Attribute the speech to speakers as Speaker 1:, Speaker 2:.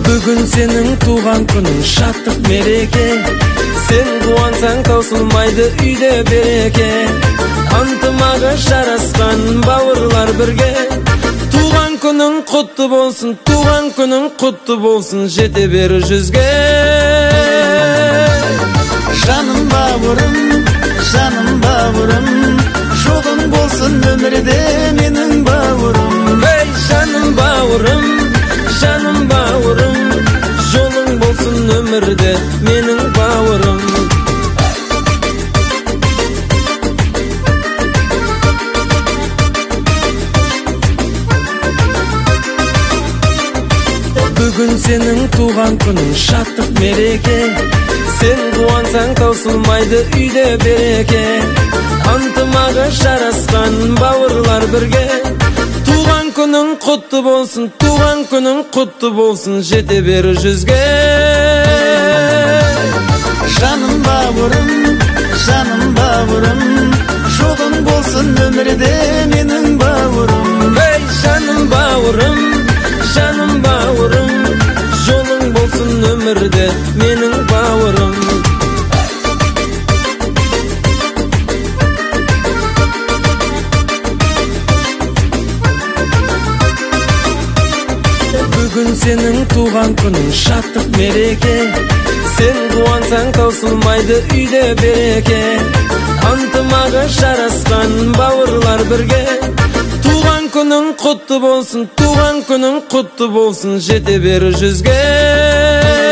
Speaker 1: Бүгін сенің туған күнің, шаттық мереке. Сен қуансаң таусылмайды үйде береке. Антымағы жарасқан бауырлар бірге. Туған күнің құтты болсын, туған күнің құтты болсын, жете бер жүзге.
Speaker 2: Жаным бауырым, жоғың болсын өмірде менің бауырым.
Speaker 1: Ей жаным бауырым, жолың болсын өмірде менің бауырым. Бүгін сенің туған күнің, шаттық мереке. Сен қуансаң таусылмайды үйде береке. Антымағы жарасқан бауырлар бірге. Туған күнің құтты болсын, туған күнің құтты болсын, жете бер жүзге.
Speaker 2: Жаным бауырым, жоғың болсын өмірде менің бауырым.
Speaker 1: Ей жаным бауырым, жолың болсын өмірде менің бауырым. Бүгін сенің туған күнің, шаттық мереке. Сен қуансаң таусылмайды үйде береке. Антымағы жарасқан бауырлар бірге. Туған күнің құтты болсын, туған күнің құтты болсын, жете бер жүзге.